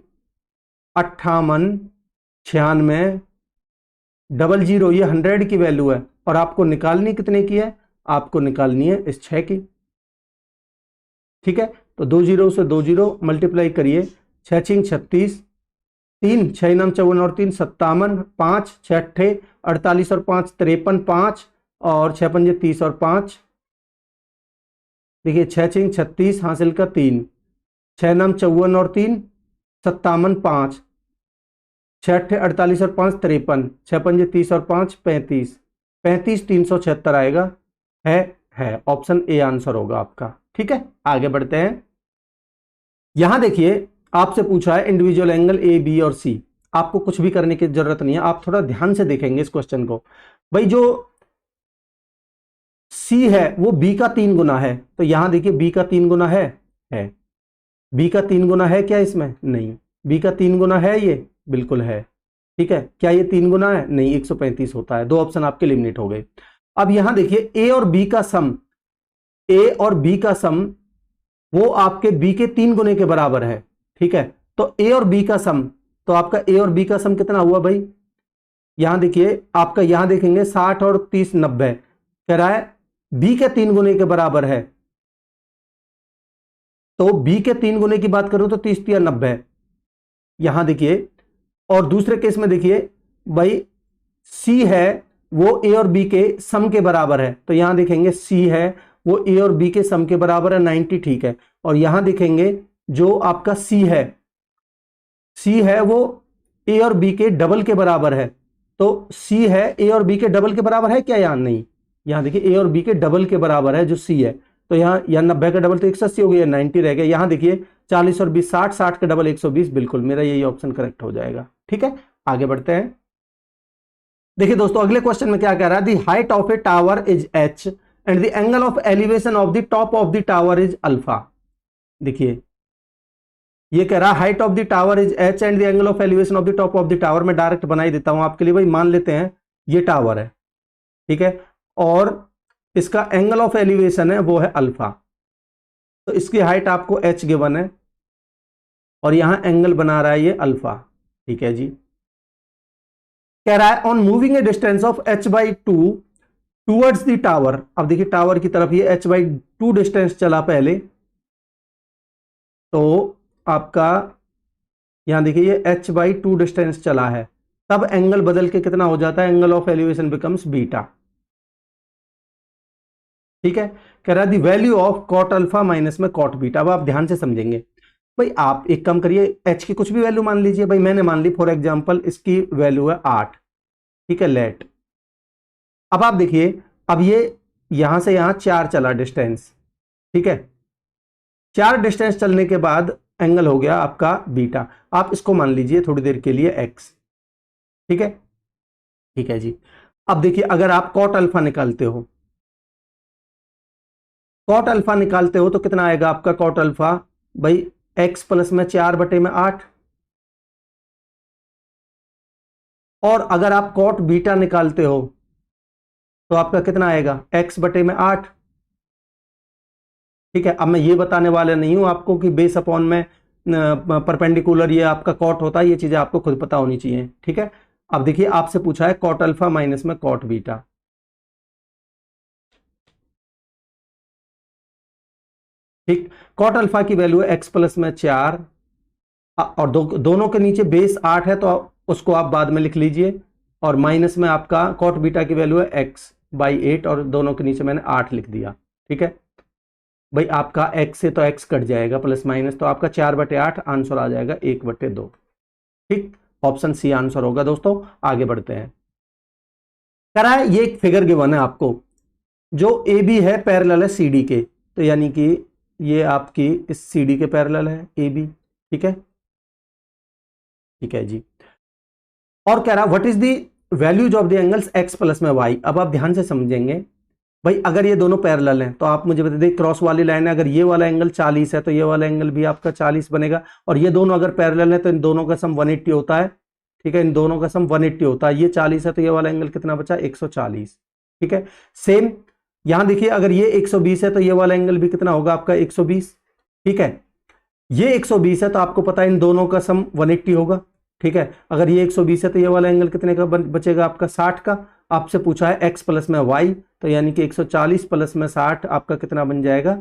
5896 00 ये 100 की वैल्यू है, और आपको निकालनी कितने की है, आपको निकालनी है इस 6 की। ठीक है, तो 2 0 से 2 0 मल्टीप्लाई करिए, 6 6 36, 3 6 9 54 और 3 57, 5 6 8 48 और 5 53, 5 और 6 पंजे 30 और 5, देखिए 6 6 36 हासिल का 3, 6 9 54 और 3 57, 5 6 8 48 और 5 53, 6 पंजे 30 और 5 35, 35 376 आएगा, है ऑप्शन ए आंसर होगा आपका। ठीक है, आगे बढ़ते हैं। यहां देखिए आपसे पूछा है इंडिविजुअल एंगल ए बी और सी, आपको कुछ भी करने की जरूरत नहीं है, आप थोड़ा ध्यान से देखेंगे इस क्वेश्चन को। भाई जो सी है वो बी का 3 गुना है, तो यहां देखिए बी का 3 गुना है, बी का 3 गुना है क्या इसमें, नहीं, बी का 3 गुना है ये, बिल्कुल है। ठीक है, क्या ये 3 गुना है, नहीं, 135 होता है। 2 ऑप्शन आपके एलिमिनेट हो गए। अब यहां देखिए ए और बी का सम, ए और बी का सम वो आपके बी के 3 गुने के बराबर है। ठीक है, तो ए और बी का सम, तो आपका ए और बी का सम कितना हुआ भाई, यहां देखिए आपका, यहां देखेंगे 60 और 30 90, कह रहा है बी के 3 गुने के बराबर है, तो बी के 3 गुने की बात करूं तो 30 या 90, यहां देखिए। और दूसरे केस में देखिए भाई सी है वो ए और बी के सम के बराबर है, तो यहां देखेंगे सी है वो ए और बी के सम के बराबर है 90। ठीक है, और यहां देखेंगे जो आपका सी है वो ए और बी के डबल के बराबर है, तो सी है ए और बी के डबल के बराबर है क्या, यहां नहीं, यहां देखिए ए और बी के डबल के बराबर है जो सी है, तो यहाँ 90 का डबल तो 180 हो गया, 90 रह गया। यहां देखिए 40 और 20 60, 60 का डबल 120, बिल्कुल मेरा यही ऑप्शन करेक्ट हो जाएगा। ठीक है, आगे बढ़ते हैं। देखिए दोस्तों अगले क्वेश्चन में क्या कह रहा है, दी height of A tower is H and the angle of elevation of the top of the tower is alpha. देखिए ये कह रहा है height of the tower is H and the angle of elevation of the top of the tower. मैं direct बना ही देता हूं आपके लिए भाई, मान लेते हैं ये टावर है, ठीक है, और इसका एंगल ऑफ एलिवेशन है वो है अल्फा, तो इसकी हाइट आपको एच गिवन है और यहां एंगल बना रहा है ये अल्फा। ठीक है जी, कह रहा है on moving A distance of h by 2 towards the tower. अब देखिए टावर की तरफ ये h बाई 2 डिस्टेंस चला पहले, तो आपका यहां देखिए ये h बाई 2 डिस्टेंस चला है, तब एंगल बदल के कितना हो जाता है, angle of elevation becomes beta. ठीक है। कह रहा है the value of cot alpha minus में कॉट बीटा। अब आप ध्यान से समझेंगे भाई, आप एक काम करिए, एच की कुछ भी वैल्यू मान लीजिए। भाई मैंने मान ली फॉर एग्जांपल इसकी वैल्यू है 8, ठीक है, लेट। अब आप देखिए, अब ये यहां से यहां 4 चला डिस्टेंस, ठीक है। 4 डिस्टेंस चलने के बाद एंगल हो गया आपका बीटा। आप इसको मान लीजिए थोड़ी देर के लिए एक्स, ठीक है, ठीक है जी। अब देखिए, अगर आप कॉट अल्फा निकालते हो, कॉट अल्फा निकालते हो तो कितना आएगा आपका कॉट अल्फा? भाई एक्स प्लस में 4/8। और अगर आप कॉट बीटा निकालते हो तो आपका कितना आएगा? x/8। ठीक है। अब मैं ये बताने वाला नहीं हूं आपको कि बेस अपॉन में परपेंडिकुलर ये आपका कॉट होता है, ये चीजें आपको खुद पता होनी चाहिए, ठीक है। अब देखिए, आपसे पूछा है कॉट अल्फा माइनस में कॉट बीटा। ठीक, कॉट अल्फा की वैल्यू है x प्लस में 4, और दोनों के नीचे बेस 8 है तो उसको आप बाद में लिख लीजिए। और माइनस में आपका कॉट बीटा की वैल्यू है x/8, और दोनों के नीचे मैंने 8 लिख दिया, ठीक है। भाई आपका x से तो x कट जाएगा प्लस माइनस, तो आपका 4/8 आंसर आ जाएगा 1/2। ठीक, ऑप्शन सी आंसर होगा दोस्तों। आगे बढ़ते हैं। कह रहा है ये एक फिगर गिवन है आपको, जो ए बी है पैरेलल है सी डी के, तो यानी कि ये आपकी इस सी डी के पैरेलल है ए बी, ठीक है, ठीक है जी। और कह रहा what is the values of the angles x plus में वाई। अब आप ध्यान से समझेंगे भाई, अगर ये दोनों पैरेलल हैं तो आप मुझे बता दें, क्रॉस वाली लाइन है, अगर ये वाला एंगल 40 है तो ये वाला एंगल भी आपका 40 बनेगा। और ये दोनों अगर पैरेलल है तो इन दोनों का सम 180 होता है, ठीक है, इन दोनों का सम 180 होता है। ये 40 है तो ये वाला एंगल कितना बचा? 140, ठीक है। सेम यहां देखिए, अगर ये 120 है तो ये वाला एंगल भी कितना होगा आपका? 120, ठीक है। ये 120 है तो आपको पता है इन दोनों का सम 180 होगा, ठीक है। अगर ये 120 है तो ये वाला एंगल कितने का बचेगा आपका? 60 का। आपसे पूछा है x प्लस में y, तो यानी कि 140 प्लस में 60 आपका कितना बन जाएगा?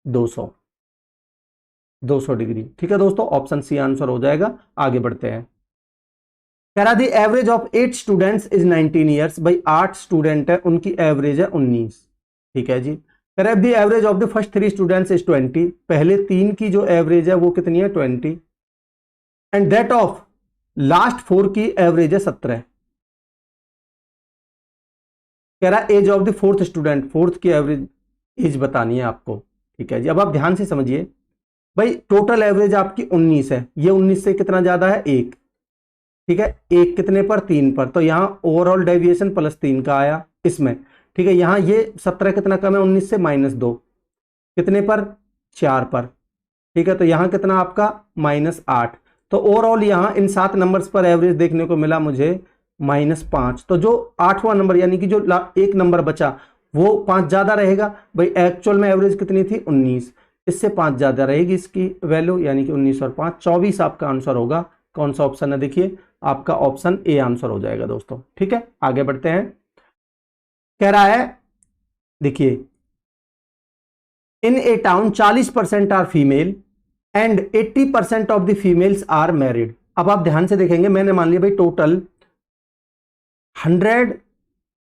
200 डिग्री, ठीक है दोस्तों। ऑप्शन सी आंसर हो जाएगा। आगे बढ़ते हैं। कह रहा the average of 8 students is 19 years. भाई 8 स्टूडेंट है, उनकी एवरेज है 19, ठीक है जी। कह रहा है the average of the first 3 students is 20। पहले 3 की जो एवरेज है वो कितनी है? 20। एंड दैट ऑफ लास्ट 4 की एवरेज है 17। कह रहा है age of the fourth student, fourth की एवरेज एज बतानी है आपको, ठीक है जी। अब आप ध्यान से समझिए भाई, टोटल एवरेज आपकी 19 है, ये 19 से कितना ज्यादा है? 1, ठीक है। 1 कितने पर? 3 पर, तो यहां ओवरऑल डेविएशन +3 का आया इसमें, ठीक है। यहां ये 17 कितना कम है 19 से? -2, कितने पर? 4 पर, ठीक है। तो यहां कितना आपका? -8। तो ओवरऑल यहां इन 7 नंबर्स पर एवरेज देखने को मिला मुझे -5। तो जो 8वां नंबर यानी कि जो एक नंबर बचा वो 5 ज्यादा रहेगा। भाई एक्चुअल में एवरेज कितनी थी? 19, इससे 5 ज्यादा रहेगी इसकी वैल्यू, यानी कि 19 और 5 24 आपका आंसर होगा। कौन सा ऑप्शन है? देखिए आपका ऑप्शन ए आंसर हो जाएगा दोस्तों, ठीक है। आगे बढ़ते हैं। कह रहा है देखिए, in a town 40% are female and 80% of the females are married. अब आप ध्यान से देखेंगे, मैंने मान लिया भाई टोटल 100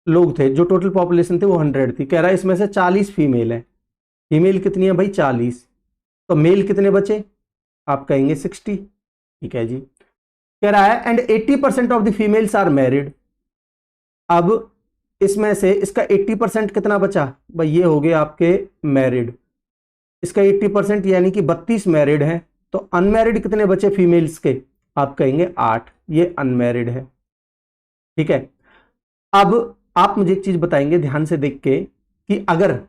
लोग थे, जो टोटल पॉपुलेशन थी वो 100 थी। कह रहा है इसमें से 40 फीमेल है। फीमेल कितनी है भाई? 40। तो मेल कितने बचे? आप कहेंगे 60, ठीक है जी। कह रहा है and 80% of the females are married. अब इसमें से इसका 80% कितना बचा? भाई ये हो गए आपके मैरिड, इसका 80% यानी कि 32 मैरिड है। तो अनमैरिड कितने बचे फीमेल्स के? आप कहेंगे 8, ये अनमैरिड है, ठीक है। अब आप मुझे एक चीज बताएंगे ध्यान से देख के, कि अगर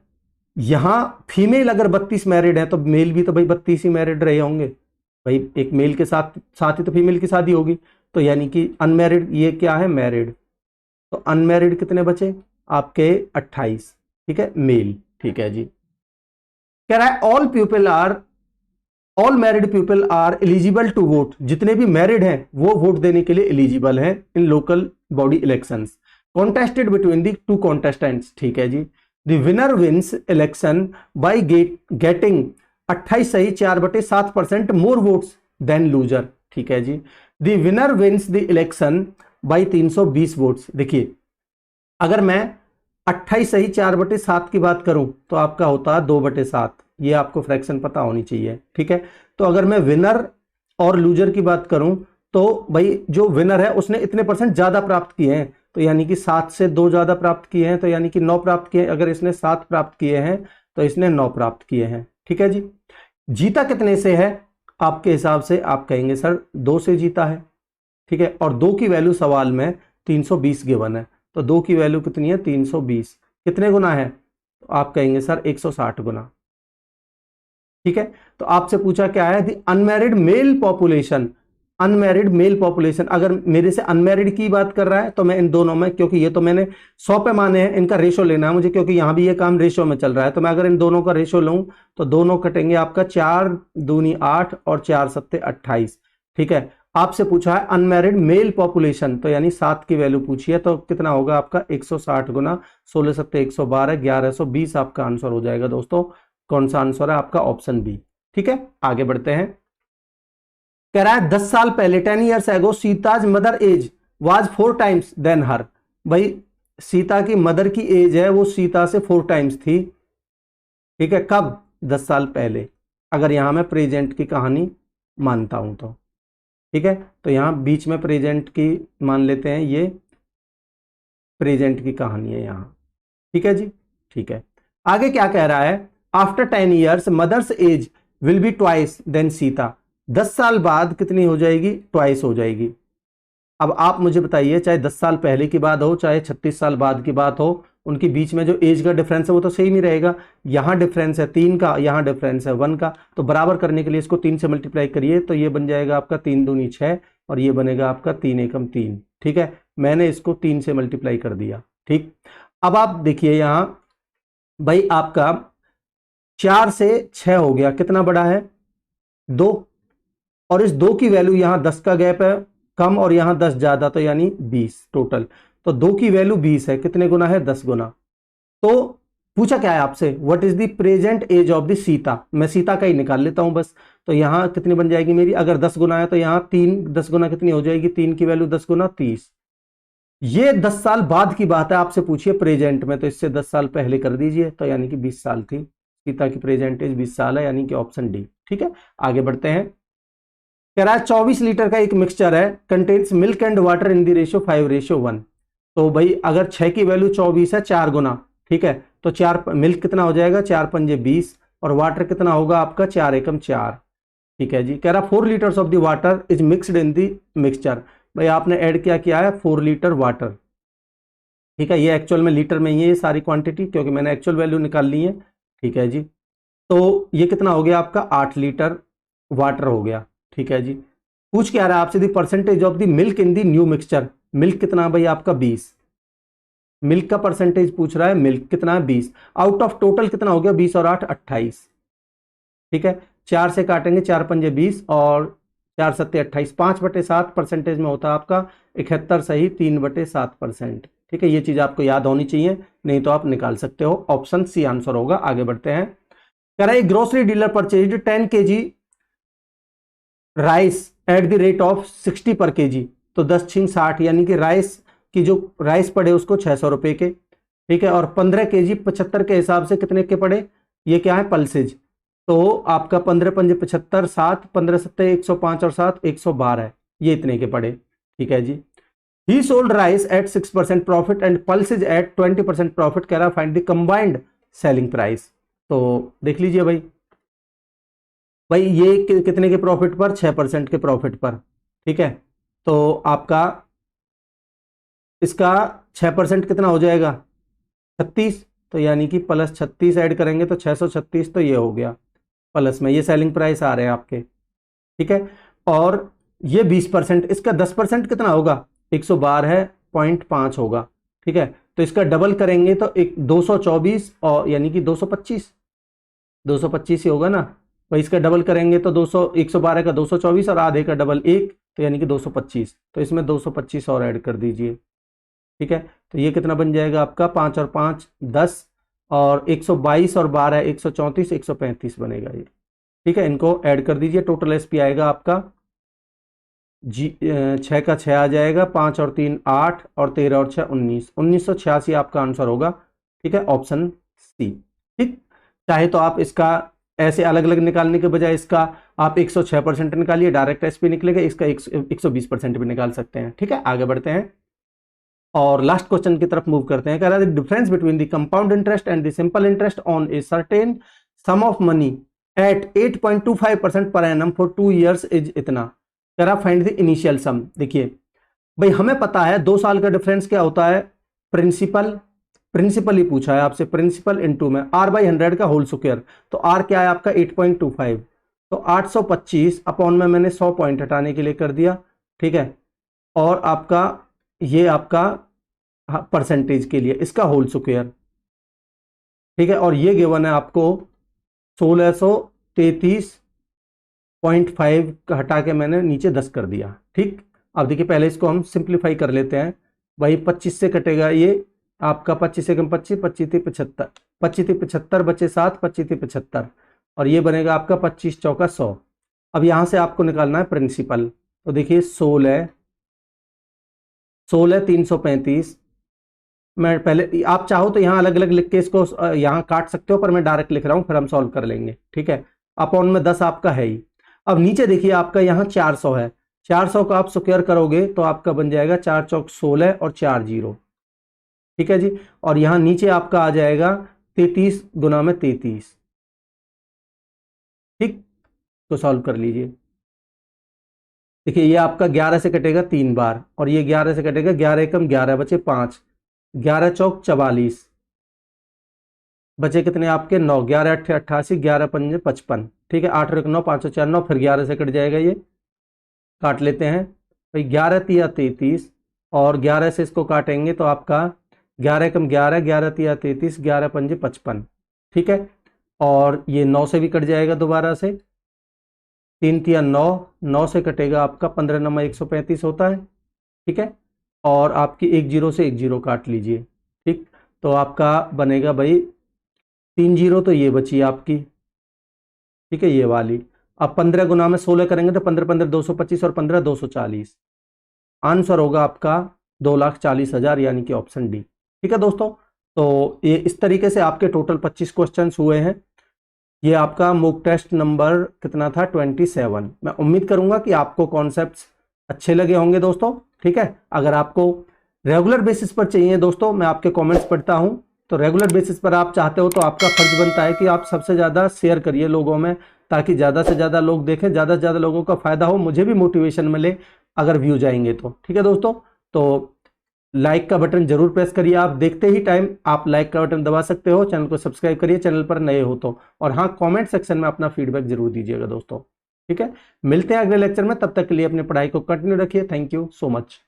यहां फीमेल अगर 32 मैरिड है तो मेल भी तो भाई 32 ही मैरिड रहे होंगे। भाई एक मेल के साथ साथ ही तो फीमेल की शादी होगी, तो यानी कि अनमैरिड ये क्या है? मैरिड। तो अनमैरिड कितने बचे आपके? 28, ठीक है, मेल, ठीक है जी। कह रहा है all married people are eligible to vote. जितने भी मैरिड हैं वो वोट देने के लिए एलिजिबल हैं in local body elections contested between the 2 contestants, ठीक है जी। The winner wins election by getting 28 सही 4/7% मोर वोट्स देन लूजर, ठीक है जी। The winner wins the election by 320 votes. देखिए, अगर मैं 28 सही 4/7 की बात करूं तो आपका होता है 2/7। ये आपको फ्रैक्शन पता होनी चाहिए, ठीक है। तो अगर मैं विनर और लूजर की बात करूं तो भाई जो विनर है उसने इतने परसेंट ज्यादा प्राप्त किए हैं, तो यानी कि 7 से 2 ज्यादा प्राप्त किए हैं, तो यानी कि 9 प्राप्त किए हैं। अगर इसने 7 प्राप्त किए हैं तो इसने 9 प्राप्त किए हैं, ठीक है जी। जीता कितने से है आपके हिसाब से? आप कहेंगे सर 2 से जीता है, ठीक है। और 2 की वैल्यू सवाल में 320 गिवन है, तो 2 की वैल्यू कितनी है? 320। कितने गुना है? तो आप कहेंगे सर 160 गुना, ठीक है। तो आपसे पूछा क्या है? The unmarried mail population, unmarried mail population. अगर मेरे से अनमैरिड की बात कर रहा है तो मैं इन दोनों में, क्योंकि ये तो मैंने 100 पे माने हैं, इनका रेशो लेना है मुझे, क्योंकि यहां भी ये काम रेशो में चल रहा है। तो मैं अगर इन दोनों का रेशो लूं तो दोनों कटेंगे आपका 4 दूनी 8 और 4 सत्ते 28, ठीक है। आपसे पूछा है अनमैरिड मेल पॉपुलेशन, तो यानी 7 की वैल्यू पूछी है, तो कितना होगा आपका? 160 गुना 16 सत्ते 112, 1120 आपका आंसर हो जाएगा दोस्तों। कौन सा आंसर है आपका? ऑप्शन बी, ठीक है। आगे बढ़ते हैं। कह रहा है 10 साल पहले 10 years ago Sita's mother age was 4 times than her. भाई सीता की मदर की एज है वो सीता से 4 टाइम्स थी, ठीक है। कब? 10 साल पहले। अगर यहां मैं प्रेजेंट की कहानी मानता हूं तो, ठीक है। तो यहां बीच में प्रेजेंट की मान लेते हैं, ये प्रेजेंट की कहानी है यहां, ठीक है जी, ठीक है। आगे क्या कह रहा है? After 10 years mother's age will be twice then Sita. 10 साल बाद कितनी हो जाएगी? ट्वाइस हो जाएगी। अब आप मुझे बताइए, चाहे 10 साल पहले की बात हो, चाहे 36 साल बाद की बात हो, उनके बीच में जो एज का डिफरेंस है वो तो सेम ही रहेगा। यहां डिफरेंस है 3 का, यहां डिफरेंस है 1 का, तो बराबर करने के लिए इसको 3 से मल्टीप्लाई करिए, तो ये बन जाएगा आपका 3 दूनी 6 और ये बनेगा आपका 3 एकम 3, ठीक है। मैंने इसको 3 से मल्टीप्लाई कर दिया, ठीक। अब आप देखिए यहां भाई आपका 4 से 6 हो गया, कितना बड़ा है? 2। और इस 2 की वैल्यू यहां 10 का गैप है कम और यहां 10 ज्यादा, तो यानी 20 टोटल। तो 2 की वैल्यू 20 है, कितने गुना है? 10 गुना। तो पूछा क्या है आपसे? What is the present age of the Sita. मैं सीता का ही निकाल लेता हूं बस। तो यहां कितनी बन जाएगी मेरी? अगर 10 गुना है तो यहां 3 10 गुना कितनी हो जाएगी? 3 की वैल्यू 10 गुना 30। ये 10 साल बाद की बात है, आपसे पूछिए प्रेजेंट में, तो इससे 10 साल पहले कर दीजिए, तो यानी कि 20 साल थी। सीता की प्रेजेंट एज 20 साल है, यानी कि ऑप्शन डी, ठीक है। आगे बढ़ते हैं। कह रहा है 24 लीटर का एक मिक्सचर है, contains milk and water in the ratio 5:1। तो भाई अगर 6 की वैल्यू 24 है 4 गुना, ठीक है, तो 4 मिल्क कितना हो जाएगा? 4 पंजे 20 और वाटर कितना होगा आपका? 4 एकम 4, ठीक है जी। कह रहा 4 litres of the water is mixed in the mixture. भाई आपने ऐड क्या किया है? 4 लीटर वाटर, ठीक है। ये एक्चुअल में लीटर में ही है ये सारी क्वांटिटी, क्योंकि मैंने एक्चुअल वैल्यू निकाल ली है, ठीक है जी। तो ये कितना हो गया आपका? 8 लीटर वाटर हो गया, ठीक है जी। पूछ क्या रहा है आपसे? The percentage of the milk in the new mixture. Milk कितना भाई आपका? 20। मिल्क का परसेंटेज पूछ रहा है, मिल्क कितना है? 20। आउट ऑफ टोटल कितना हो गया? 20 और 8 28, ठीक है। 4 से काटेंगे, 4 पंजे 20 और 4 सत्ते 28, 5/7 परसेंटेज में होता है आपका 71 सही 3/7%, ठीक है। ये चीज आपको याद होनी चाहिए, नहीं तो आप निकाल सकते हो। ऑप्शन सी आंसर होगा। आगे बढ़ते हैं। कह रहा है grocery dealer purchase 10 kg rice at the rate of 60 पर केजी। तो 10 छिंग 60, यानी कि राइस की जो राइस पड़े उसको 600 रुपए के, ठीक है। और 15 kg 75 के हिसाब से कितने के पड़े? ये क्या है? पल्सेज। तो आपका 15 पंजे 75, 7 15 सत्ते 105 और 7 112, ये इतने के पड़े, ठीक है जी। He sold rice at 6% profit and pulses at 20% profit. कह रहा find the combined selling price. तो देख लीजिए भाई, ये कितने के प्रॉफिट पर? 6% के प्रॉफिट पर, ठीक है। तो आपका इसका 6% कितना हो जाएगा? 36, तो यानी कि प्लस 36 ऐड करेंगे तो 636, तो ये हो गया प्लस में, ये सेलिंग प्राइस आ रहे हैं आपके, ठीक है। और ये 20%, इसका 10% कितना होगा? 112.5 होगा, ठीक है। तो इसका डबल करेंगे तो 224 और यानी कि 225, 225 ही होगा ना। तो इसका डबल करेंगे तो 200, 112 का 224 और आधे का डबल 1, तो यानी कि 225। तो इसमें 225 और ऐड कर दीजिए, ठीक है। तो ये कितना बन जाएगा आपका? 5 और 5 10 और 122 और 12 134, 135 बनेगा ये, ठीक है। इनको ऐड कर दीजिए, टोटल एसपी आएगा आपका 6 का 6 आ जाएगा, 5 और 3 8 और 13 और 6 19, 1986 आपका आंसर होगा। ठीक है, ऑप्शन सी। ठीक, चाहे तो आप इसका ऐसे अलग अलग निकालने के बजाय इसका आप 106% निकालिए, डायरेक्ट एसपी निकलेगा, इसका 120% भी निकाल सकते हैं। ठीक है, आगे बढ़ते हैं और लास्ट क्वेश्चन की तरफ मूव करते हैं। कह रहा है difference between the compound interest and the simple interest on a certain some of money at 8.25% per annum for 2 years is इतना। कह रहा फाइंड द इनिशियल सम। देखिए भाई, हमें पता है 2 साल का डिफरेंस क्या होता है, प्रिंसिपल ही पूछा है आपसे, प्रिंसिपल इनटू में r/100 का होल स्क्वायर, तो r क्या है आपका 8.25, तो 825 अपॉन में मैंने 100 पॉइंट हटाने के लिए कर दिया। ठीक है, और आपका ये आपका परसेंटेज के लिए इसका होल स्क्वायर। ठीक है, और ये गिवन है आपको 1633.5 का हटा के मैंने नीचे 10 कर दिया। ठीक, अब देखिए पहले इसको हम सिंप्लीफाई कर लेते हैं। वही 25 से कटेगा ये आपका 25 से कम 25, 25 थी 75, 25 थी 75 बचे 7, 25 थी 75, और ये बनेगा आपका 25 चौका 100। अब यहां से आपको निकालना है प्रिंसिपल, तो देखिए 16 335। मैं पहले, आप चाहो तो यहाँ अलग अलग लिख के इसको यहाँ काट सकते हो, पर मैं डायरेक्ट लिख रहा हूँ, फिर हम सॉल्व कर लेंगे। ठीक है, अपॉन में 10 आपका है ही। अब नीचे देखिए आपका यहाँ 400 है, 400 का आप स्क्वायर करोगे तो आपका बन जाएगा 4 चौक 16 और 4 0। ठीक है जी, और यहाँ नीचे आपका आ जाएगा 33 गुना में 33। ठीक, तो सॉल्व कर लीजिए। देखिए ये आपका 11 से कटेगा 3 बार, और ये 11 से कटेगा, 11 एकम 11 बचे 5, 11 चौक 44 बचे कितने आपके 9, 11 अट्ठे 88, 11 पंजे 55। ठीक है, 8 और 1 9, 5 और 4 9, फिर 11 से कट जाएगा, ये काट लेते हैं भाई, 11 तिया 33, और 11 से इसको काटेंगे तो आपका 11 कम 11, 11 तिया 33, 11 पंजे 55। ठीक है, और ये 9 से भी कट जाएगा दोबारा से, 3 तिया 9, 9 से कटेगा आपका 15 नंबर 135 होता है। ठीक है, और आपकी 1 0 से 1 0 काट लीजिए। ठीक, तो आपका बनेगा भाई 3 0, तो ये बची आपकी। ठीक है, ये वाली। अब 15 गुना में 16 करेंगे तो 15 15 225 और 15 240। आंसर होगा आपका 2,40,000, यानी कि ऑप्शन डी। ठीक है दोस्तों, तो ये इस तरीके से आपके टोटल 25 क्वेश्चन हुए हैं। ये आपका मॉक टेस्ट नंबर कितना था, 27। मैं उम्मीद करूंगा कि आपको कॉन्सेप्ट्स अच्छे लगे होंगे दोस्तों। ठीक है, अगर आपको रेगुलर बेसिस पर चाहिए दोस्तों, मैं आपके कमेंट्स पढ़ता हूं, तो रेगुलर बेसिस पर आप चाहते हो तो आपका फर्ज बनता है कि आप सबसे ज़्यादा शेयर करिए लोगों में, ताकि ज़्यादा से ज़्यादा लोग देखें, ज़्यादा से ज़्यादा लोगों का फायदा हो, मुझे भी मोटिवेशन मिले अगर व्यू जाएंगे तो। ठीक है दोस्तों, तो लाइक का बटन जरूर प्रेस करिए, आप देखते ही टाइम आप लाइक का बटन दबा सकते हो, चैनल को सब्सक्राइब करिए चैनल पर नए हो तो, और हाँ कमेंट सेक्शन में अपना फीडबैक जरूर दीजिएगा दोस्तों। ठीक है, मिलते हैं अगले लेक्चर में, तब तक के लिए अपनी पढ़ाई को कंटिन्यू रखिए। Thank you so much.